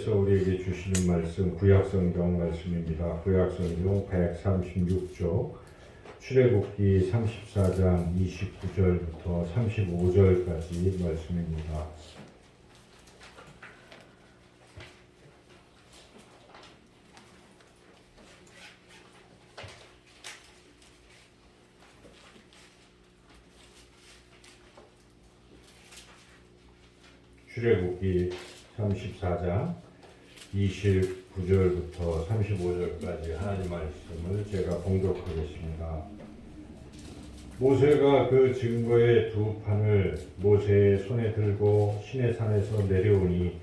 하나님께서 우리에게 주시는 말씀 구약성경 말씀입니다. 구약성경 136쪽 출애굽기 34장 29절부터 35절까지 말씀입니다. 출애굽기 34장 29절부터 35절까지 하나님 말씀을 제가 봉독하겠습니다. 모세가 그 증거의 두 판을 모세의 손에 들고 시내산에서 내려오니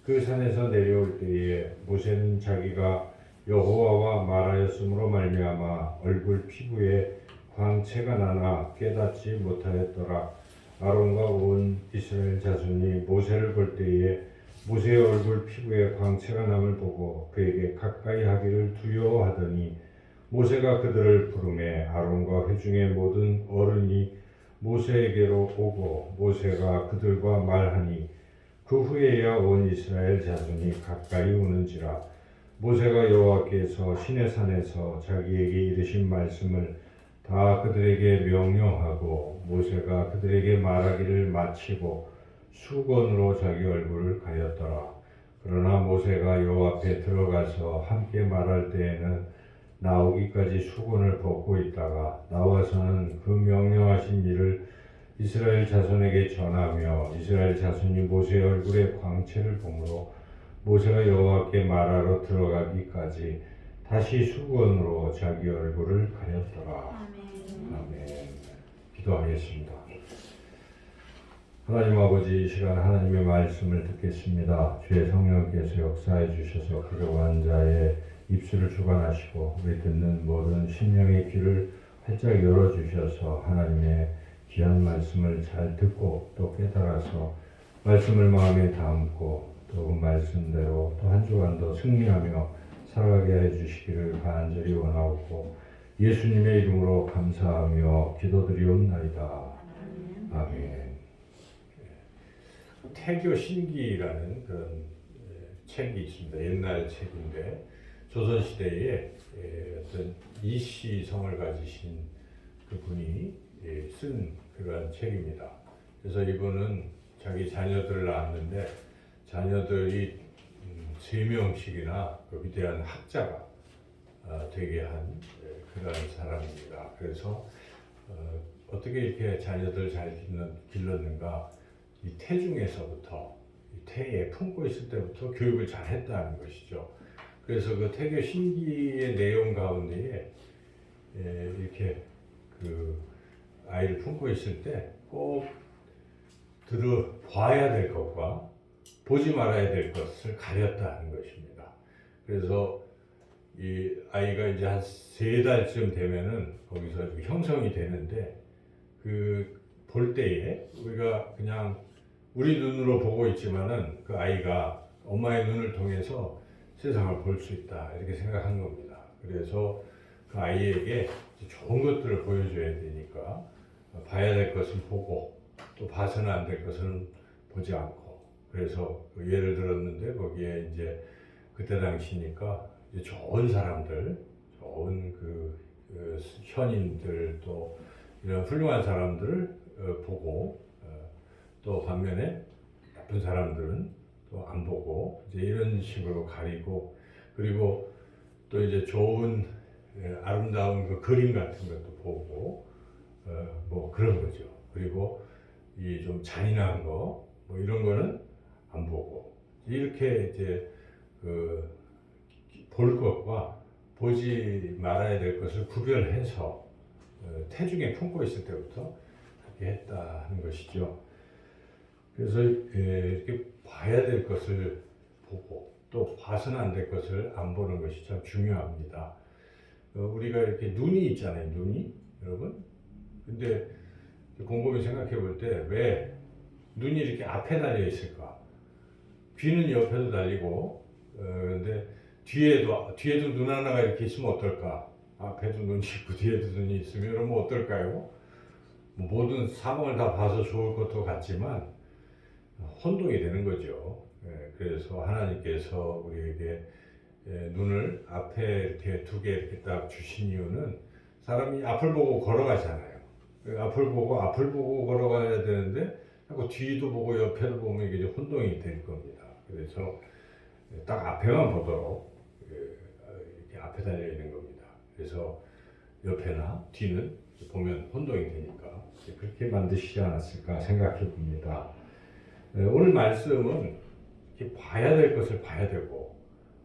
그 산에서 내려올 때에 모세는 자기가 여호와와 말하였으므로 말미암아 얼굴 피부에 광채가 나나 깨닫지 못하였더라. 아론과 온 이스라엘 자손이 모세를 볼 때에 모세의 얼굴 피부에 광채가 남을 보고 그에게 가까이 하기를 두려워하더니 모세가 그들을 부르매 아론과 회중의 모든 어른이 모세에게로 오고 모세가 그들과 말하니 그 후에야 온 이스라엘 자손이 가까이 오는지라. 모세가 여호와께서 시내산에서 자기에게 이르신 말씀을 다 그들에게 명령하고 모세가 그들에게 말하기를 마치고 수건으로 자기 얼굴을 가렸더라. 그러나 모세가 여호와 앞에 들어가서 함께 말할 때에는 나오기까지 수건을 벗고 있다가 나와서는 그 명령하신 일을 이스라엘 자손에게 전하며 이스라엘 자손이 모세의 얼굴에 광채를 보므로 모세가 여호와께 말하러 들어가기까지 다시 수건으로 자기 얼굴을 가렸더라. 아멘. 기도하겠습니다. 하나님 아버지, 이 시간 하나님의 말씀을 듣겠습니다. 주의 성령께서 역사해 주셔서 부족한 자의 입술을 주관하시고 우리 듣는 모든 심령의 귀를 활짝 열어주셔서 하나님의 귀한 말씀을 잘 듣고 또 깨달아서 말씀을 마음에 담고 또 그 말씀대로 또 한 주간도 승리하며 살아가게 해주시기를 간절히 원하옵고 예수님의 이름으로 감사하며 기도드리옵나이다. 아멘. 태교 신기라는 그런 책이 있습니다. 옛날 책인데 조선시대에 어떤 이씨성을 가지신 그분이 쓴 그러한 책입니다. 그래서 이분은 자기 자녀들을 낳았는데 자녀들이 3명씩이나 그 위대한 학자가 되게 한 그런 사람입니다. 그래서 어떻게 이렇게 자녀들 잘 길렀는가? 이 태중에서부터 이 태에 품고 있을 때부터 교육을 잘 했다는 것이죠. 그래서 그 태교 신기의 내용 가운데에 이렇게 그 아이를 품고 있을 때 꼭 들어봐야 될 것과 보지 말아야 될 것을 가렸다는 것입니다. 그래서 이 아이가 이제 한 3달쯤 되면은 거기서 형성이 되는데 그 볼 때에 우리가 그냥 우리 눈으로 보고 있지만은 그 아이가 엄마의 눈을 통해서 세상을 볼 수 있다 이렇게 생각한 겁니다. 그래서 그 아이에게 좋은 것들을 보여줘야 되니까 봐야 될 것은 보고 또 봐서는 안 될 것은 보지 않고 그래서 그 예를 들었는데 거기에 이제 그때 당시니까 이제 좋은 사람들, 좋은 그 현인들 또 이런 훌륭한 사람들을 보고 또 반면에 나쁜 사람들은 또 안 보고 이제 이런 식으로 가리고 그리고 또 이제 좋은 아름다운 그 그림 같은 것도 보고 뭐 그런 거죠. 그리고 이 좀 잔인한 거 뭐 이런 거는 안 보고 이렇게 이제 그 볼 것과 보지 말아야 될 것을 구별해서 태중에 품고 있을 때부터 그렇게 했다는 것이죠. 그래서 이렇게 봐야 될 것을 보고 또 봐서는 안 될 것을 안 보는 것이 참 중요합니다. 우리가 이렇게 눈이 있잖아요, 눈이 여러분. 근데 곰곰이 생각해 볼 때 왜 눈이 이렇게 앞에 달려 있을까? 귀는 옆에도 달리고, 근데 뒤에도 눈 하나가 이렇게 있으면 어떨까? 앞에도 눈이 있고 뒤에도 눈이 있으면 그러면 어떨까요? 뭐 모든 사방을 다 봐서 좋을 것도 같지만 혼동이 되는 거죠. 그래서 하나님께서 우리에게 눈을 앞에 이렇게 두 개 이렇게 딱 주신 이유는 사람이 앞을 보고 걸어가잖아요. 앞을 보고 걸어가야 되는데 자꾸 뒤도 보고 옆에도 보면 이게 혼동이 될 겁니다. 그래서 딱 앞에만 보도록 이렇게 앞에 달려 있는 겁니다. 그래서 옆에나 뒤는 보면 혼동이 되니까 그렇게 만드시지 않았을까 생각해 봅니다. 오늘 말씀은 이렇게 봐야 될 것을 봐야 되고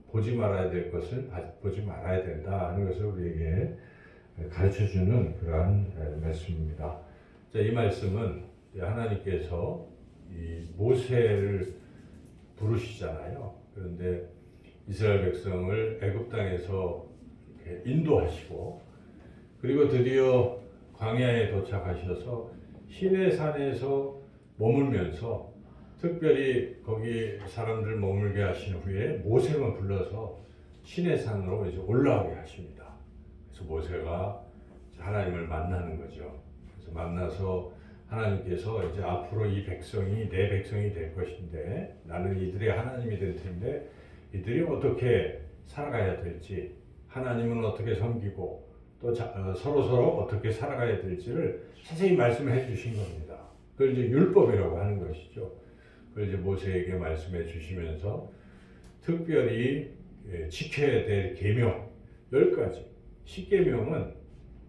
보지 말아야 될 것을 보지 말아야 된다 하는 것을 우리에게 가르쳐주는 그러한 말씀입니다. 자, 이 말씀은 하나님께서 이 모세를 부르시잖아요. 그런데 이스라엘 백성을 애굽 땅에서 인도하시고 그리고 드디어 광야에 도착하셔서 시내산에서 머물면서 특별히 거기 사람들 머물게 하신 후에 모세만 불러서 시내산으로 이제 올라오게 하십니다. 그래서 모세가 하나님을 만나는 거죠. 그래서 만나서 하나님께서 이제 앞으로 이 백성이 내 백성이 될 것인데 나는 이들의 하나님이 될 텐데 이들이 어떻게 살아가야 될지 하나님은 어떻게 섬기고 또 서로 어떻게 살아가야 될지를 자세히 말씀해 주신 겁니다. 그걸 이제 율법이라고 하는 것이죠. 그걸 이제 모세에게 말씀해 주시면서 특별히 지켜야 될 계명 10가지 10계명은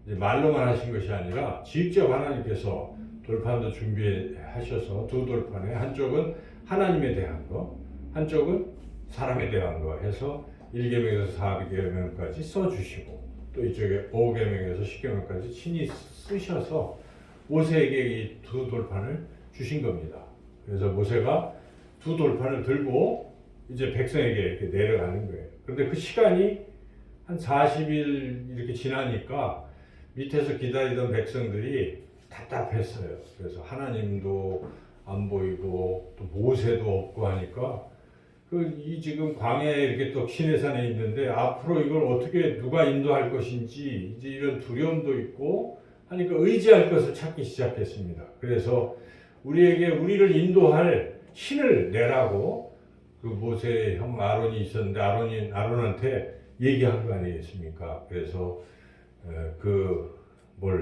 이제 말로만 하신 것이 아니라 직접 하나님께서 돌판도 준비하셔서 두 돌판에 한쪽은 하나님에 대한 거, 한쪽은 사람에 대한 거 해서 1계명에서 4계명까지 써주시고 또 이쪽에 5계명에서 10계명까지 친히 쓰셔서 모세에게 이 두 돌판을 주신 겁니다. 그래서 모세가 두 돌판을 들고 이제 백성에게 이렇게 내려가는 거예요. 그런데 그 시간이 한 40일 이렇게 지나니까 밑에서 기다리던 백성들이 답답했어요. 그래서 하나님도 안 보이고 또 모세도 없고 하니까 이 지금 광야에 이렇게 또 시내산에 있는데 앞으로 이걸 어떻게 누가 인도할 것인지 이제 이런 두려움도 있고 하니까 의지할 것을 찾기 시작했습니다. 그래서 우리를 인도할 신을 내라고 그 모세의 형 아론이 있었는데 아론한테 얘기한 거 아니겠습니까? 그래서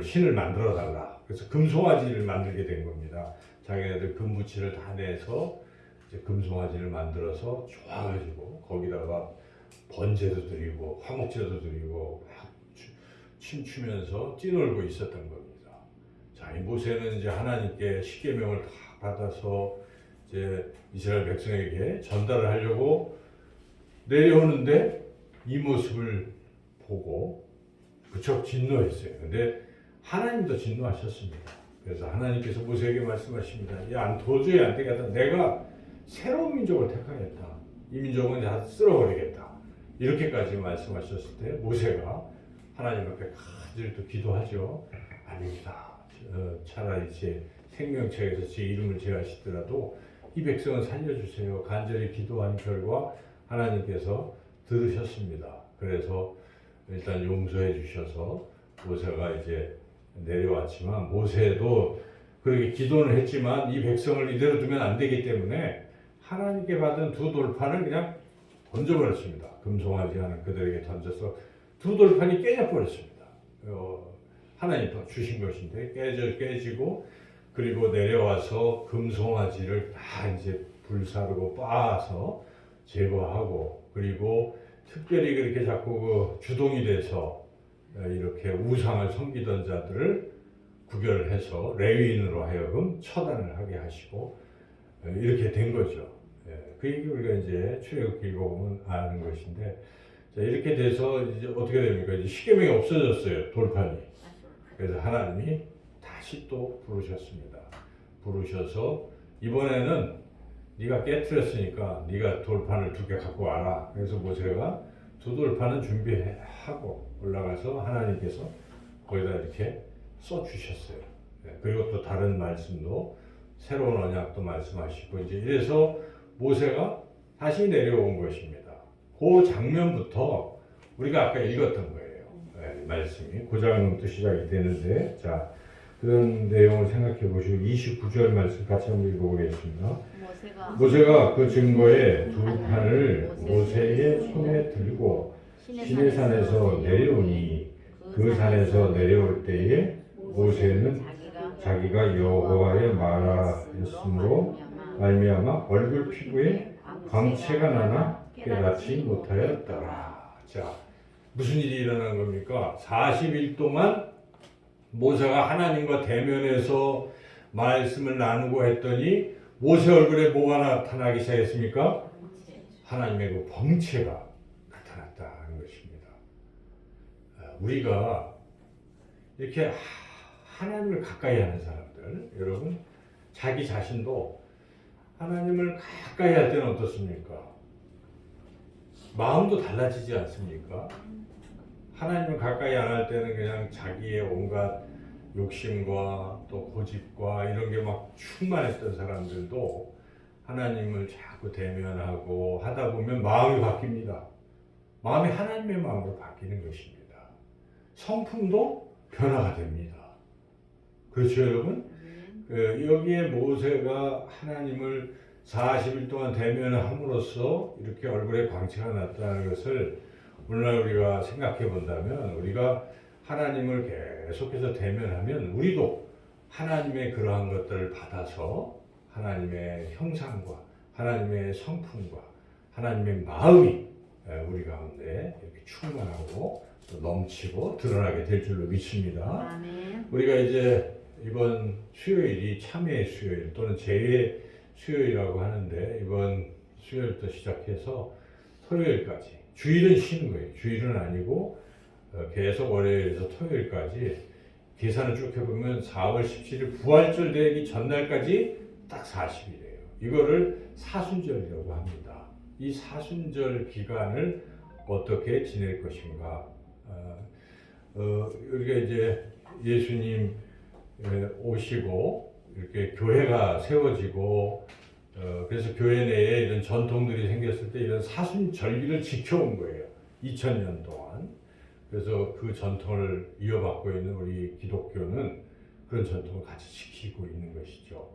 신을 만들어 달라. 그래서 금송아지를 만들게 된 겁니다. 자기네들 금부치를 다 내서 이제 금송아지를 만들어서 좋아가지고 거기다가 번제도 드리고 화목제도 드리고 막 춤추면서 뛰놀고 있었던 겁니다. 자, 이 모세는 이제 하나님께 십계명을 다 받아서 이제 이스라엘 백성에게 전달을 하려고 내려오는데 이 모습을 보고 무척 진노했어요. 근데 하나님도 진노하셨습니다. 그래서 하나님께서 모세에게 말씀하십니다. 야, 도저히 안 되겠다. 내가 새로운 민족을 택하겠다. 이 민족은 다 쓸어버리겠다. 이렇게까지 말씀하셨을 때 모세가 하나님 앞에 간절히 또 기도하죠. 아닙니다. 차라리 제 생명책에서 제 이름을 제하시더라도 이 백성은 살려주세요. 간절히 기도한 결과 하나님께서 들으셨습니다. 그래서 일단 용서해 주셔서 모세가 이제 내려왔지만 모세도 그렇게 기도는 했지만 이 백성을 이대로 두면 안 되기 때문에 하나님께 받은 두 돌판을 그냥 던져버렸습니다. 금송아지 하는 그들에게 던져서 두 돌판이 깨져버렸습니다. 하나님 주신 것인데 깨지고 그리고 내려와서 금송아지를 다 이제 불사르고 빻아서 제거하고 그리고 특별히 그렇게 자꾸 주동이 돼서 이렇게 우상을 섬기던 자들을 구별해서 레위인으로 하여금 처단을 하게 하시고 이렇게 된 거죠. 그 얘기 우리가 이제 출애굽기 읽어보면 아는 것인데 자, 이렇게 돼서 이제 어떻게 됩니까? 이제 십계명이 없어졌어요. 돌판이. 그래서 하나님이 다시 또 부르셨습니다. 부르셔서 이번에는 네가 깨트렸으니까 네가 돌판을 2개 갖고 와라. 그래서 모세가 두 돌판은 준비하고 올라가서 하나님께서 거기다 이렇게 써주셨어요. 그리고 또 다른 말씀도 새로운 언약도 말씀하시고 이제 이래서 모세가 다시 내려온 것입니다. 그 장면부터 우리가 아까 읽었던 거예요. 말씀이 그 장면부터 시작이 되는데 자 그런 내용을 생각해 보시고 29절 말씀 같이 한번 읽어보겠습니다. 모세가 모세가 그 증거의 두 판을 모세의 손에 들고 시내산에서 내려오니 그 산에서 내려올 때에 모세는 자기가 여호와의 말하였으므로 말미암아 얼굴 피부에 광채가 나나 깨닫지 못하였더라. 자, 무슨 일이 일어난 겁니까? 40일 동안 모세가 하나님과 대면해서 말씀을 나누고 했더니 모세 얼굴에 뭐가 나타나기 시작했습니까? 하나님의 그 광채가 나타났다는 것입니다. 우리가 이렇게 하나님을 가까이 하는 사람들, 여러분, 자기 자신도 하나님을 가까이 할 때는 어떻습니까? 마음도 달라지지 않습니까? 하나님을 가까이 안 할 때는 그냥 자기의 온갖 욕심과 또 고집과 이런 게 막 충만했던 사람들도 하나님을 자꾸 대면하고 하다 보면 마음이 바뀝니다. 마음이 하나님의 마음으로 바뀌는 것입니다. 성품도 변화가 됩니다. 그렇죠, 여러분? 여기에 모세가 하나님을 40일 동안 대면을 함으로써 이렇게 얼굴에 광채가 났다는 것을 오늘날 우리가 생각해 본다면, 우리가 하나님을 계속해서 대면하면 우리도 하나님의 그러한 것들을 받아서 하나님의 형상과 하나님의 성품과 하나님의 마음이 우리 가운데 이렇게 충만하고 또 넘치고 드러나게 될 줄로 믿습니다. 아멘. 우리가 이제 이번 수요일이 참회의 수요일 또는 제의 수요일이라고 하는데, 이번 수요일부터 시작해서 토요일까지, 주일은 쉬는 거예요. 주일은 아니고 계속 월요일에서 토요일까지 계산을 쭉 해보면 4월 17일 부활절 되기 전날까지 딱 40일이에요. 이거를 사순절이라고 합니다. 이 사순절 기간을 어떻게 지낼 것인가? 우리가 이제 예수님 오시고 이렇게 교회가 세워지고 그래서 교회 내에 이런 전통들이 생겼을 때 이런 사순절기를 지켜온 거예요. 2000년 동안. 그래서 그 전통을 이어받고 있는 우리 기독교는 그런 전통을 같이 지키고 있는 것이죠.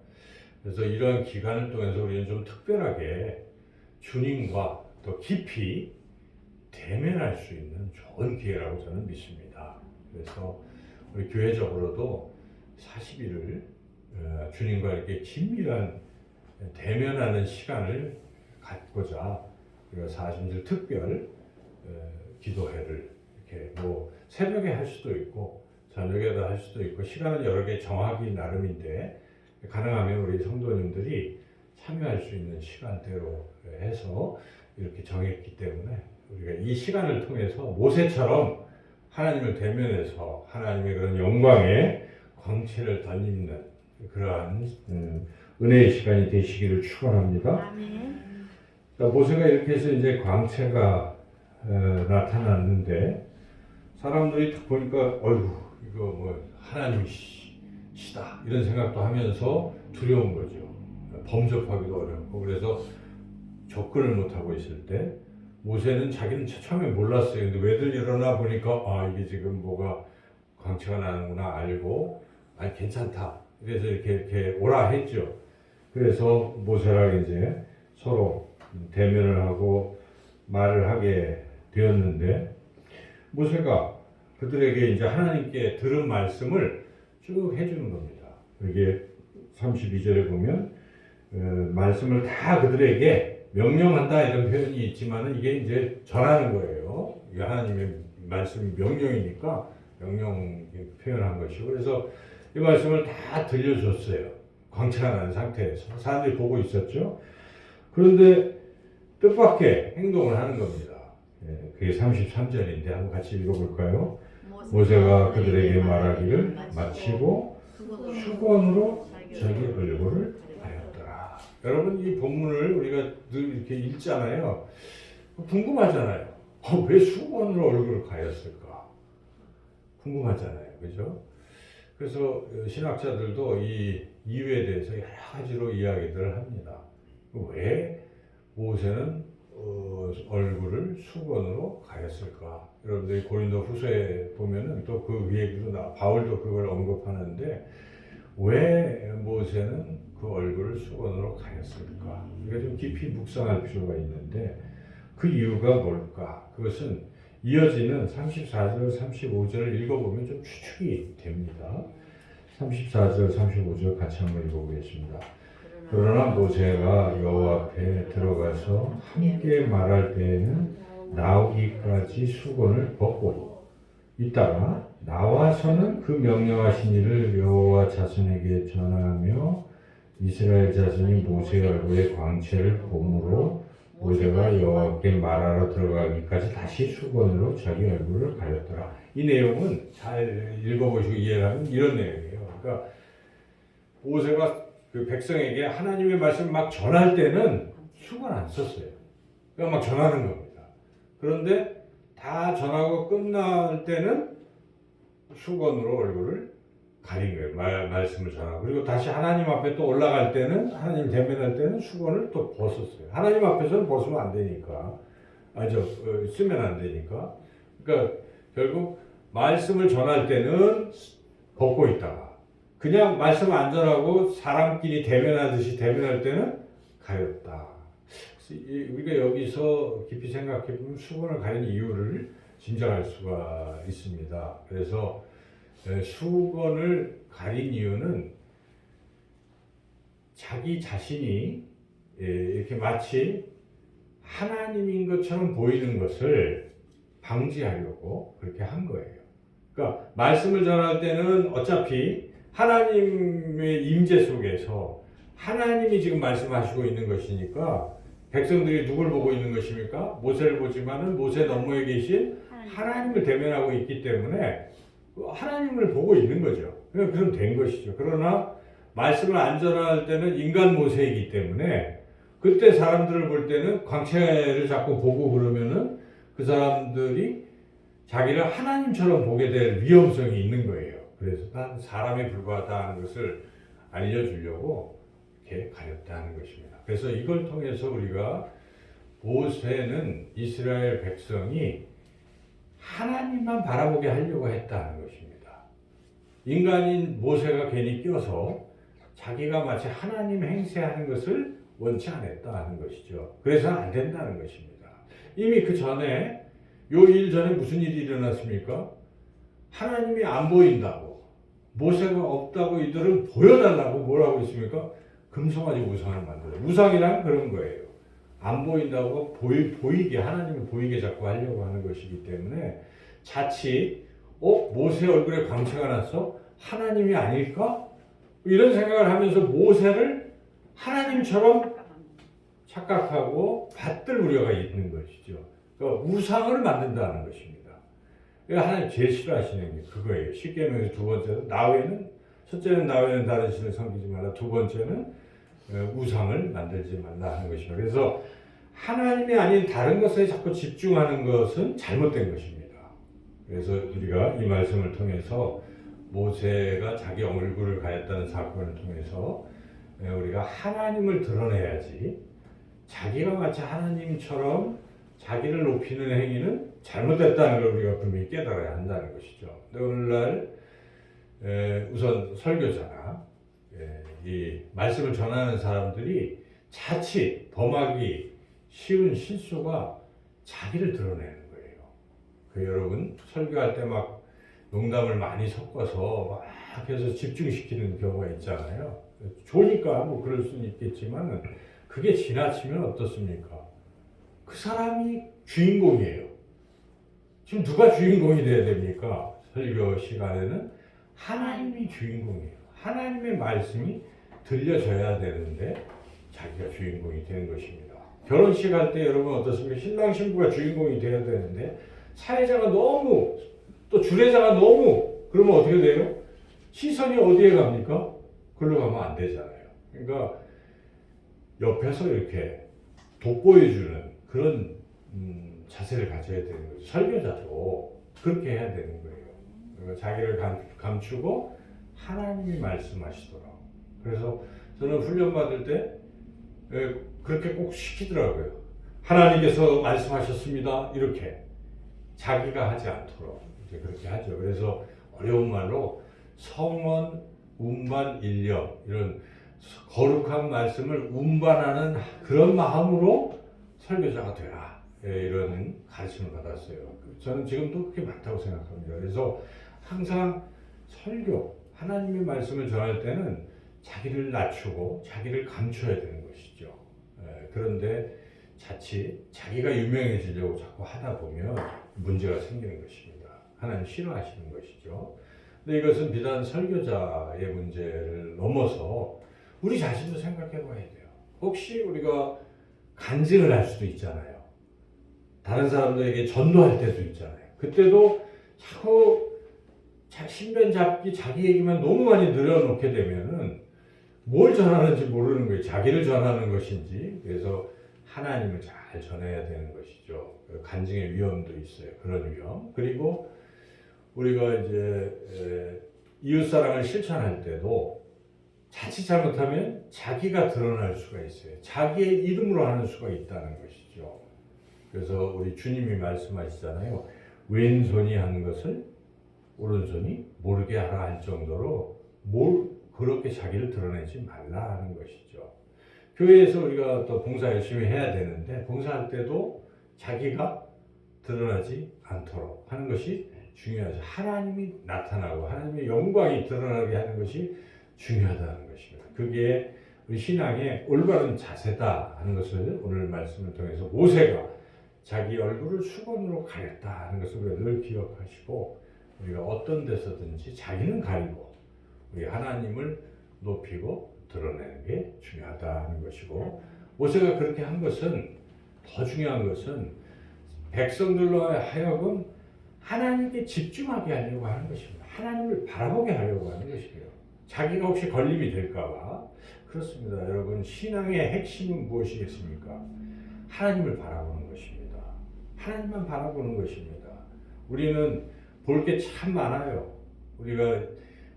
그래서 이런 기간을 통해서 우리는 좀 특별하게 주님과 더 깊이 대면할 수 있는 좋은 기회라고 저는 믿습니다. 그래서 우리 교회적으로도 40일을 주님과 이렇게 긴밀한 대면하는 시간을 갖고자 우리가 40일 특별 기도회를 이렇게 뭐 새벽에 할 수도 있고 저녁에도 할 수도 있고 시간은 여러 개 정하기 나름인데, 가능하면 우리 성도님들이 참여할 수 있는 시간대로 해서 이렇게 정했기 때문에 우리가 이 시간을 통해서 모세처럼 하나님을 대면해서 하나님의 그런 영광의 광채를 덧입는 그러한 은혜의 시간이 되시기를 축원합니다. 그러니까 모세가 이렇게 해서 이제 광채가 나타났는데, 사람들이 딱 보니까 어휴 이거 뭐 하나님이시다 이런 생각도 하면서 두려운 거죠. 범접하기도 어렵고. 그래서 접근을 못하고 있을 때 모세는 자기는 처음에 몰랐어요. 근데 왜들 일어나 보니까 아 이게 지금 뭐가 광채가 나는구나 알고 괜찮다. 그래서 이렇게 오라 했죠. 그래서 모세랑 이제 서로 대면을 하고 말을 하게 되었는데, 모세가 그들에게 이제 하나님께 들은 말씀을 쭉 해주는 겁니다. 이게 32절에 보면 말씀을 다 그들에게 명령한다 이런 표현이 있지만은 이게 이제 전하는 거예요. 하나님의 말씀이 명령이니까 명령 표현한 것이고, 그래서 이 말씀을 다 들려줬어요. 광채가 난 상태에서 사람들이 보고 있었죠. 그런데 뜻밖의 행동을 하는 겁니다. 그게 33절인데 한번 같이 읽어볼까요? 모세가 그들에게 말하기를 마치고 수건으로 자기 얼굴을 가렸더라. 여러분, 이 본문을 우리가 늘 이렇게 읽잖아요. 궁금하잖아요. 왜 수건으로 얼굴을 가렸을까? 궁금하잖아요. 그죠? 그래서 신학자들도 이 이유에 대해서 여러 가지로 이야기들을 합니다. 왜 모세는 얼굴을 수건으로 가렸을까? 여러분들이 고린도 후서에 보면은 또 그 얘기도 바울도 그걸 언급하는데 왜 모세는 그 얼굴을 수건으로 가렸을까? 우리가 좀 깊이 묵상할 필요가 있는데 그 이유가 뭘까? 그것은 이어지는 34절, 35절을 읽어보면 좀 추측이 됩니다. 34절, 35절 같이 한번 읽어보겠습니다. 그러나 모세가 여호와 앞에 들어가서 함께 말할 때에는 나오기까지 수건을 벗고 있다가 나와서는 그 명령하신 일을 여호와 자손에게 전하며 이스라엘 자손이 모세의 얼굴에 광채를 보므로 모세가 여호와께 말하러 들어가기까지 다시 수건으로 자기 얼굴을 가렸더라. 이 내용은 잘 읽어보시고 이해하면 이런 내용이에요. 그러니까 모세가 그 백성에게 하나님의 말씀을 막 전할 때는 수건 안 썼어요. 그냥 막 전하는 겁니다. 그런데 다 전하고 끝날 때는 수건으로 얼굴을 가린 거예요. 말씀을 전하고. 그리고 다시 하나님 앞에 또 올라갈 때는, 하나님 대면할 때는 수건을 또 벗었어요. 하나님 앞에서는 벗으면 안 되니까. 쓰면 안 되니까. 그러니까 결국 말씀을 전할 때는 벗고 있다가 그냥 말씀 안 전하고 사람끼리 대면하듯이 대면할 때는 가렸다. 우리가 여기서 깊이 생각해 보면 수건을 가린 이유를 짐작할 수가 있습니다. 그래서 수건을 가린 이유는 자기 자신이 이렇게 마치 하나님인 것처럼 보이는 것을 방지하려고 그렇게 한 거예요. 그러니까 말씀을 전할 때는 어차피 하나님의 임재 속에서 하나님이 지금 말씀하시고 있는 것이니까 백성들이 누굴 보고 있는 것입니까? 모세를 보지만은 모세 너머에 계신 하나님을 대면하고 있기 때문에 하나님을 보고 있는 거죠. 그럼 된 것이죠. 그러나 말씀을 안 전할 때는 인간 모세이기 때문에 그때 사람들을 볼 때는 광채를 자꾸 보고 그러면은 그 사람들이 자기를 하나님처럼 보게 될 위험성이 있는 거예요. 그래서 난 사람에 불과하다는 것을 알려주려고 이렇게 가렸다는 것입니다. 그래서 이걸 통해서 우리가 모세는 이스라엘 백성이 하나님만 바라보게 하려고 했다는 것입니다. 인간인 모세가 괜히 껴서 자기가 마치 하나님 행세하는 것을 원치 않았다는 것이죠. 그래서 안 된다는 것입니다. 이미 그 전에 요 일 전에 무슨 일이 일어났습니까? 하나님이 안 보인다고 모세가 없다고 이들은 보여달라고 뭐라고 했습니까? 금송아지 우상을 만들어요. 우상이란 그런 거예요. 안 보인다고 보이게 하나님을 보이게 자꾸 하려고 하는 것이기 때문에 자칫 모세 얼굴에 광채가 났어? 하나님이 아닐까? 이런 생각을 하면서 모세를 하나님처럼 착각하고 받들 우려가 있는 것이죠. 그러니까 우상을 만든다는 것입니다. 하나님 제일 싫어하시는 게 그거예요. 십계명에서 두 번째는 첫째는 나 외에는 다른 신을 섬기지 말라. 두 번째는 우상을 만들지 말라 하는 것입니다. 그래서 하나님이 아닌 다른 것에 자꾸 집중하는 것은 잘못된 것입니다. 그래서 우리가 이 말씀을 통해서 모세가 자기 얼굴을 가렸다는 사건을 통해서 우리가 하나님을 드러내야지 자기가 마치 하나님처럼 자기를 높이는 행위는 잘못됐다는 걸 우리가 분명히 깨달아야 한다는 것이죠. 근데 오늘날 우선 설교자나 이 말씀을 전하는 사람들이 자칫 범하기 쉬운 실수가 자기를 드러내는 거예요. 여러분 설교할 때 막 농담을 많이 섞어서 막 해서 집중시키는 경우가 있잖아요. 좋으니까 뭐 그럴 수는 있겠지만 그게 지나치면 어떻습니까? 그 사람이 주인공이에요. 지금 누가 주인공이 돼야 됩니까? 설교 시간에는 하나님이 주인공이에요. 하나님의 말씀이 들려져야 되는데 자기가 주인공이 되는 것입니다. 결혼식 할 때 여러분 어떻습니까? 신랑 신부가 주인공이 돼야 되는데 사회자가 너무 또 주례자가 너무 그러면 어떻게 돼요? 시선이 어디에 갑니까? 그걸로 가면 안 되잖아요. 그러니까 옆에서 이렇게 돋보여주는 그런 자세를 가져야 되는 거죠. 설교자도 그렇게 해야 되는 거예요. 그러니까 자기를 감추고 하나님이 말씀하시더라고요. 그래서 저는 훈련 받을 때 그렇게 꼭 시키더라고요. 하나님께서 말씀하셨습니다. 이렇게 자기가 하지 않도록 이제 그렇게 하죠. 그래서 어려운 말로 성원, 운반, 인력 이런 거룩한 말씀을 운반하는 그런 마음으로 설교자가 되라. 이런 가르침을 받았어요. 저는 지금도 그렇게 맞다고 생각합니다. 그래서 항상 설교, 하나님의 말씀을 전할 때는 자기를 낮추고 자기를 감춰야 되는 것이죠. 그런데 자칫 자기가 유명해지려고 자꾸 하다 보면 문제가 생기는 것입니다. 하나님 싫어하시는 것이죠. 근데 이것은 비단 설교자의 문제를 넘어서 우리 자신도 생각해 봐야 돼요. 혹시 우리가 간증을 할 수도 있잖아요. 다른 사람들에게 전도할 때도 있잖아요. 그때도 자꾸 신변 잡기 자기 얘기만 너무 많이 늘어놓게 되면은 뭘 전하는지 모르는 거예요. 자기를 전하는 것인지. 그래서 하나님을 잘 전해야 되는 것이죠. 간증의 위험도 있어요. 그런 위험. 그리고 우리가 이제 이웃사랑을 실천할 때도 자칫 잘못하면 자기가 드러날 수가 있어요. 자기의 이름으로 하는 수가 있다는 것이죠. 그래서 우리 주님이 말씀하시잖아요. 왼손이 하는 것을 오른손이 모르게 하라 할 정도로 그렇게 자기를 드러내지 말라 하는 것이죠. 교회에서 우리가 또 봉사 열심히 해야 되는데 봉사할 때도 자기가 드러나지 않도록 하는 것이 중요하죠. 하나님이 나타나고 하나님의 영광이 드러나게 하는 것이 중요하다는 것입니다. 그게 우리 신앙의 올바른 자세다 하는 것을 오늘 말씀을 통해서 모세가 자기 얼굴을 수건으로 가렸다 하는 것을 우리가 늘 기억하시고 우리가 어떤 데서든지 자기는 가리고 우리 하나님을 높이고 드러내는 게 중요하다는 것이고 모세가 그렇게 한 것은 더 중요한 것은 백성들로 하여금 하나님께 집중하게 하려고 하는 것입니다. 하나님을 바라보게 하려고 하는 것이에요. 자기가 혹시 걸림이 될까봐. 그렇습니다. 여러분 신앙의 핵심은 무엇이겠습니까? 하나님을 바라보는 것입니다. 하나님만 바라보는 것입니다. 우리는 볼 게 참 많아요. 우리가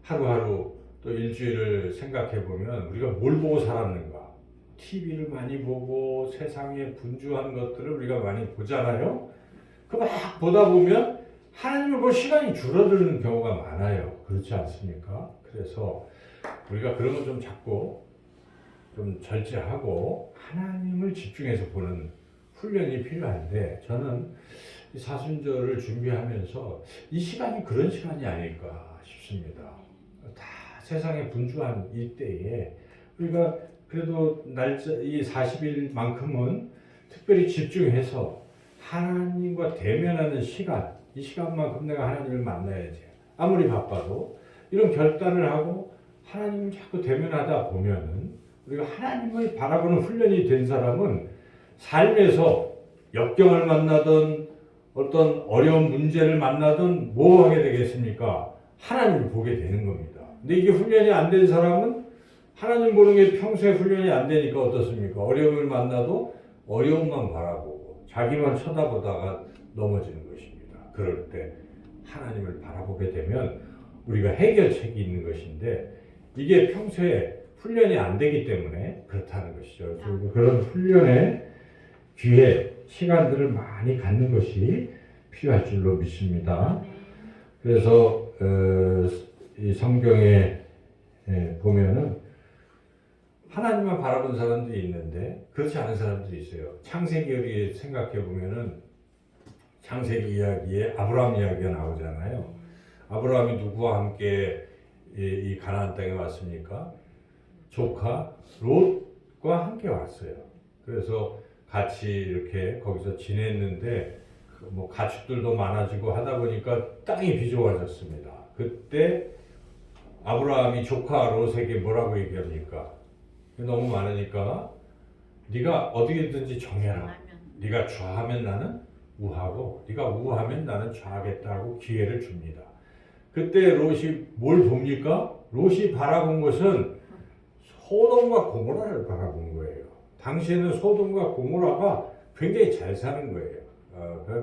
하루하루 또 일주일을 생각해 보면 우리가 뭘 보고 살았는가? TV를 많이 보고 세상에 분주한 것들을 우리가 많이 보잖아요. 그 막 보다 보면 하나님을 볼 시간이 줄어드는 경우가 많아요. 그렇지 않습니까? 그래서 우리가 그런 거 좀 자꾸 좀 절제하고 하나님을 집중해서 보는 훈련이 필요한데 저는 이 사순절을 준비하면서 이 시간이 그런 시간이 아닐까 싶습니다. 다 세상에 분주한 이때에 우리가 그래도 날짜 이 40일만큼은 특별히 집중해서 하나님과 대면하는 시간, 이 시간만큼 내가 하나님을 만나야지. 아무리 바빠도 이런 결단을 하고 하나님을 자꾸 대면하다 보면은 우리가 하나님을 바라보는 훈련이 된 사람은 삶에서 역경을 만나든 어떤 어려운 문제를 만나든 뭐 하게 되겠습니까? 하나님을 보게 되는 겁니다. 근데 이게 훈련이 안 된 사람은 하나님 보는 게 평소에 훈련이 안 되니까 어떻습니까? 어려움을 만나도 어려움만 바라보고 자기만 쳐다보다가 넘어지는 것입니다. 그럴 때 하나님을 바라보게 되면 우리가 해결책이 있는 것인데 이게 평소에 훈련이 안 되기 때문에 그렇다는 것이죠. 그런 훈련의 기회, 시간들을 많이 갖는 것이 필요할 줄로 믿습니다. 그래서 이 성경에 보면은 하나님만 바라본 사람들이 있는데 그렇지 않은 사람들이 있어요. 창세기를 생각해 보면은 창세기 이야기에 아브라함 이야기가 나오잖아요. 아브라함이 누구와 함께 이 가나안 땅에 왔습니까? 조카 롯과 함께 왔어요. 그래서 같이 이렇게 거기서 지냈는데 뭐 가축들도 많아지고 하다 보니까 땅이 비좁아졌습니다. 그때 아브라함이 조카 롯에게 뭐라고 얘기합니까? 너무 많으니까 네가 어디든지 정해라. 네가 좌하면 나는 우하고 네가 우하면 나는 좌하겠다고 기회를 줍니다. 그때 롯이 뭘 봅니까? 롯이 바라본 것은 소돔과 고모라를 바라본 거예요. 당시에는 소돔과 고모라가 굉장히 잘 사는 거예요.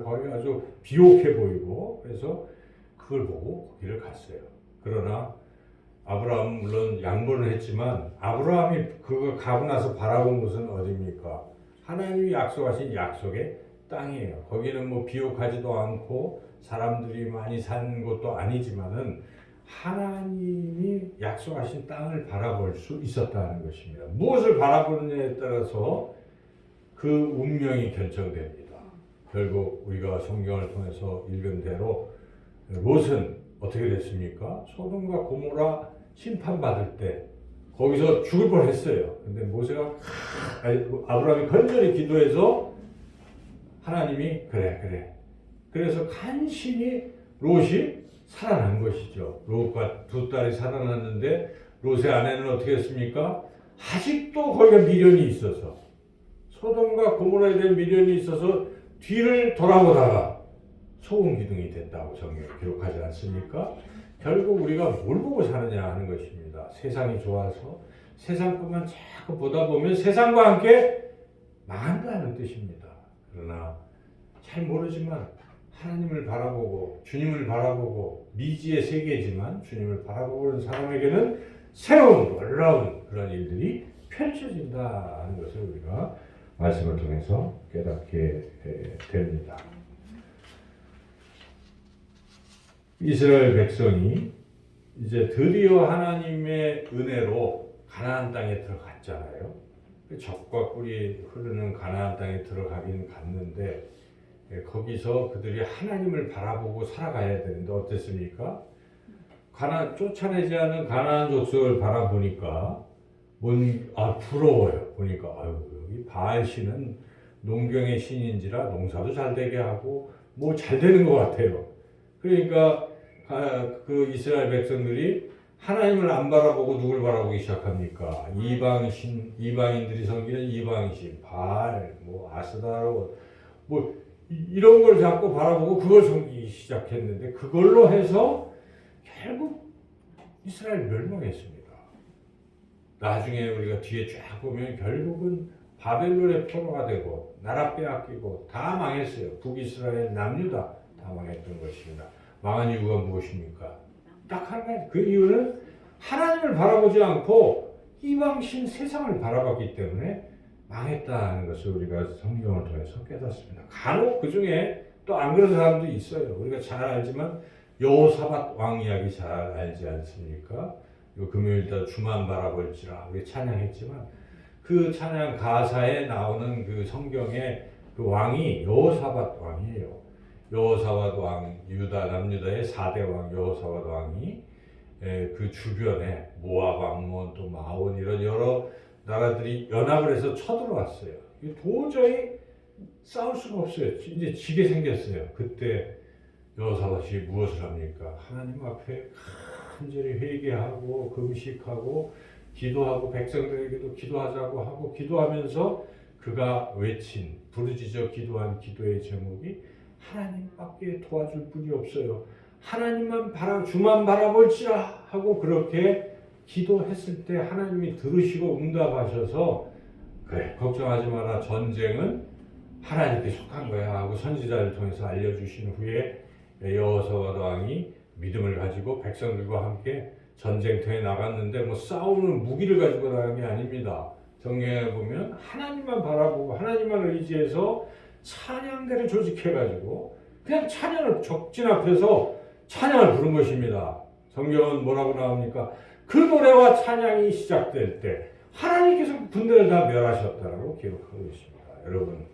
거기 아주 비옥해 보이고 그래서 그걸 보고 거기를 갔어요. 그러나 아브라함은 물론 양보를 했지만 아브라함이 그거 가고 나서 바라본 곳은 어디입니까? 하나님이 약속하신 약속의 땅이에요. 거기는 뭐 비옥하지도 않고 사람들이 많이 사는 곳도 아니지만은 하나님이 약속하신 땅을 바라볼 수 있었다는 것입니다. 무엇을 바라보느냐에 따라서 그 운명이 결정됩니다. 결국 우리가 성경을 통해서 읽은 대로 롯은 어떻게 됐습니까? 소돔과 고모라 심판받을 때 거기서 죽을 뻔했어요. 근데 모세가 아브라함이 간절히 기도해서 하나님이 그래. 그래서 간신히 롯이 살아난 것이죠. 롯과 두 딸이 살아났는데 롯의 아내는 어떻게 했습니까? 아직도 거기가 미련이 있어서 소돔과 고모라에 대한 미련이 있어서 뒤를 돌아보다가 소금 기둥이 됐다고 성경에 기록하지 않습니까? 결국 우리가 뭘 보고 사느냐 하는 것입니다. 세상이 좋아서 세상 것만 자꾸 보다 보면 세상과 함께 망한다는 뜻입니다. 그러나 잘 모르지만 하나님을 바라보고 주님을 바라보고 미지의 세계지만 주님을 바라보는 사람에게는 새로운 놀라운 그런 일들이 펼쳐진다 하는 것을 우리가 말씀을 통해서 깨닫게 됩니다. 이스라엘 백성이 이제 드디어 하나님의 은혜로 가나안 땅에 들어갔잖아요. 젖과 꿀이 흐르는 가나안 땅에 들어가긴 갔는데 거기서 그들이 하나님을 바라보고 살아가야 되는데 어땠습니까? 쫓아내지 않은 가나안 족속을 바라보니까 부러워요. 보니까 여기 바알 신은 농경의 신인지라 농사도 잘 되게 하고 뭐 잘 되는 것 같아요. 그러니까 그 이스라엘 백성들이 하나님을 안 바라보고 누굴 바라보기 시작합니까? 이방인들이 섬기는 이방신, 바알, 뭐 아스다로, 뭐 이런 걸 자꾸 바라보고 그걸 섬기기 시작했는데 그걸로 해서 결국 이스라엘 멸망했습니다. 나중에 우리가 뒤에 쫙 보면 결국은 바벨론의 포로가 되고 나라 빼앗기고 다 망했어요. 북이스라엘, 남유다 다 망했던 것입니다. 망한 이유가 무엇입니까? 딱 한 가지. 그 이유는 하나님을 바라보지 않고 이방신 세상을 바라봤기 때문에 망했다는 것을 우리가 성경을 통해서 깨닫습니다. 간혹 그 중에 또 안 그런 사람도 있어요. 우리가 잘 알지만 여호사밧 왕 이야기 잘 알지 않습니까? 금요일날 주만 바라볼지라 우리 찬양했지만 그 찬양 가사에 나오는 그 성경의 그 왕이 여호사밧 왕이에요. 여호사밧 왕, 남유다의 4대 왕 여호사밧 왕이 그 주변에 모압, 암몬, 또 마온 이런 여러 나라들이 연합을 해서 쳐들어왔어요. 도저히 싸울 수가 없어요. 이제 지게 생겼어요. 그때 여호사밧이 무엇을 합니까? 하나님 앞에 간절히 회개하고 금식하고 기도하고 백성들에게도 기도하자고 하고 기도하면서 그가 외친 부르짖어 기도한 기도의 제목이 하나님밖에 도와줄 분이 없어요. 하나님만 주만 바라볼지라 하고 그렇게 기도했을 때 하나님이 들으시고 응답하셔서 그래 걱정하지 마라 전쟁은 하나님께 속한 거야 하고 선지자를 통해서 알려주신 후에 여호사밧 왕이 믿음을 가지고 백성들과 함께 전쟁터에 나갔는데 뭐 싸우는 무기를 가지고 나간 게 아닙니다. 성경에 보면 하나님만 바라보고 하나님만 의지해서 찬양대를 조직해가지고 그냥 찬양을 적진 앞에서 찬양을 부른 것입니다. 성경은 뭐라고 나옵니까? 그 노래와 찬양이 시작될 때 하나님께서 군대를 다 멸하셨다라고 기록하고 있습니다. 여러분,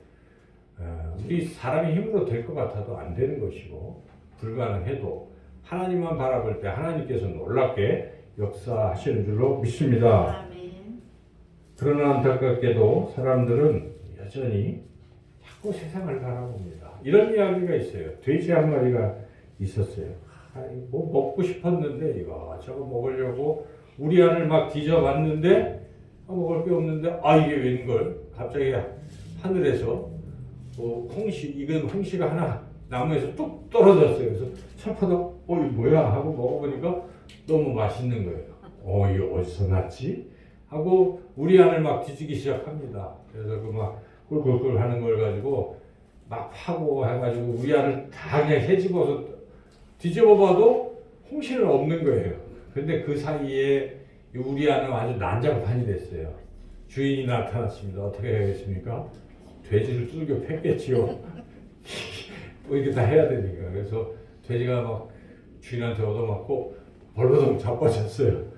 우리 사람의 힘으로 될 것 같아도 안 되는 것이고 불가능해도 하나님만 바라볼 때 하나님께서 놀랍게 역사하시는 줄로 믿습니다. 아멘. 그러나 안타깝게도 사람들은 여전히 자꾸 세상을 바라봅니다. 이런 이야기가 있어요. 돼지 한 마리가 있었어요. 뭐 먹고 싶었는데 이거 저거 먹으려고 우리 안을 막 뒤져봤는데 먹을 게 없는데 이게 웬걸? 갑자기 하늘에서 익은 홍시가 하나 나무에서 뚝 떨어졌어요. 그래서 철퍼덕 이거 뭐야 하고 먹어보니까 너무 맛있는 거예요. 이게 어디서 났지? 하고 우리 안을 막 뒤지기 시작합니다. 그래서 그 막 꿀꿀꿀 하는 걸 가지고 막 파고 해가지고 우리 안을 다 그냥 헤집어서 뒤집어봐도 홍시는 없는 거예요. 근데 그 사이에 우리 안은 아주 난장판이 됐어요. 주인이 나타났습니다. 어떻게 해야겠습니까? 돼지를 두들겨 팼겠지요. 뭐 이게 다 해야 되니까. 그래서 돼지가 막 주인한테 얻어맞고 벌거덩 자빠졌어요.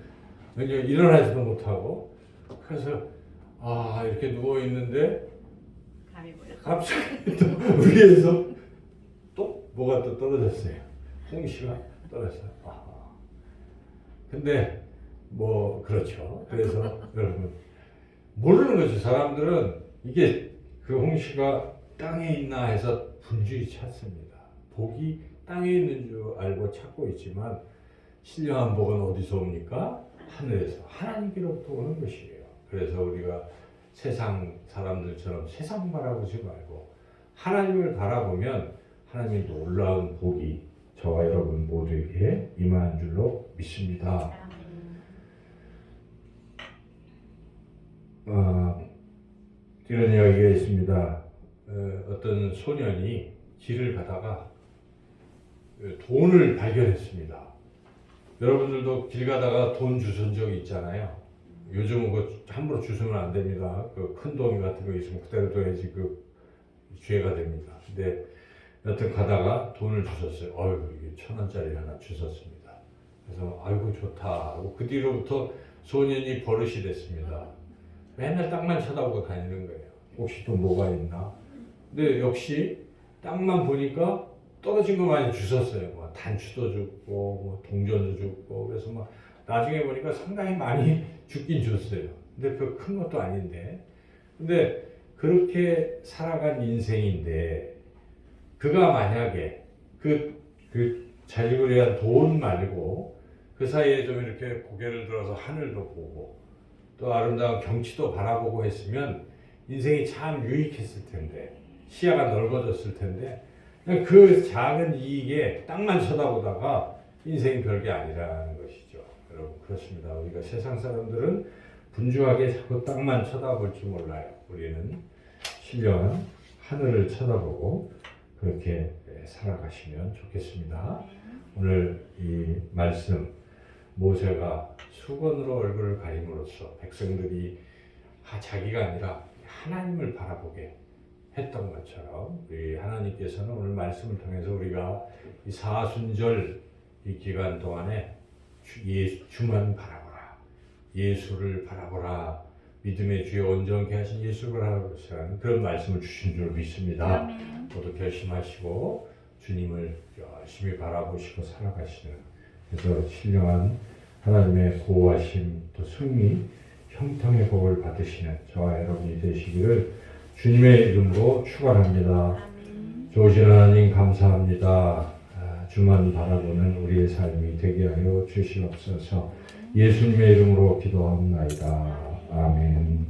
왜냐면 일어나지도 못하고. 그래서 이렇게 누워 있는데 갑자기 또 위에서 또 뭐가 또 떨어졌어요. 홍시가 떨어졌어요. 근데 뭐 그렇죠. 그래서 여러분 모르는 거죠. 사람들은 이게 그 홍시가 땅에 있나 해서 분주히 찾습니다. 복이 땅에 있는 줄 알고 찾고 있지만 신령한 복은 어디서 옵니까? 하늘에서 하나님께로부터 오는 것이에요. 그래서 우리가 세상 사람들처럼 세상 바라보지 말고 하나님을 바라보면 하나님의 놀라운 복이 저와 여러분 모두에게 임한 줄로 믿습니다. 이런 이야기가 있습니다. 어떤 소년이 길을 가다가 돈을 발견했습니다. 여러분들도 길 가다가 돈 주운 적이 있잖아요. 요즘은 그 함부로 주우면 안 됩니다. 그 큰 돈 같은 거 있으면 그대로 둬야지 그 죄가 됩니다. 근데 여튼 가다가 돈을 주웠어요. 이게 1,000원짜리 하나 주웠습니다. 그래서 아이고 좋다 하고 그 뒤로부터 소년이 버릇이 됐습니다. 맨날 땅만 쳐다보고 다니는 거예요. 혹시 또 뭐가 있나? 근데 역시 땅만 보니까 떨어진 거 많이 주웠어요. 뭐 단추도 줍고 뭐 동전도 줍고 그래서 막 나중에 보니까 상당히 많이 죽긴 줬어요. 근데 그 큰 것도 아닌데. 근데 그렇게 살아간 인생인데 그가 만약에 그 자식을 위한 돈 말고 그 사이에 좀 이렇게 고개를 들어서 하늘도 보고 또 아름다운 경치도 바라보고 했으면 인생이 참 유익했을 텐데 시야가 넓어졌을 텐데 그냥 그 작은 이익에 땅만 쳐다보다가 인생이 별게 아니라는 것이죠. 여러분 그렇습니다. 우리가 세상 사람들은 분주하게 자꾸 땅만 쳐다볼 줄 몰라요. 우리는 신령한 하늘을 쳐다보고 그렇게 살아가시면 좋겠습니다. 오늘 이 말씀 모세가 수건으로 얼굴을 가림으로써 백성들이 자기가 아니라 하나님을 바라보게 했던 것처럼 우리 하나님께서는 오늘 말씀을 통해서 우리가 이 사순절 이 기간 동안에 주만 바라보라, 예수를 바라보라, 믿음의 주에 온전케 하신 예수를 바라보시라는 그런 말씀을 주신 줄 믿습니다. 모두 결심하시고 주님을 열심히 바라보시고 살아가시는 그래서 신령한 하나님의 보호하심 또 승리 형통의 복을 받으시는 저와 여러분이 되시기를 주님의 이름으로 축원합니다. 좋으신 하나님 감사합니다. 주만 바라보는 우리의 삶이 되게 하여 주시옵소서. 예수님의 이름으로 기도하옵나이다. 아멘.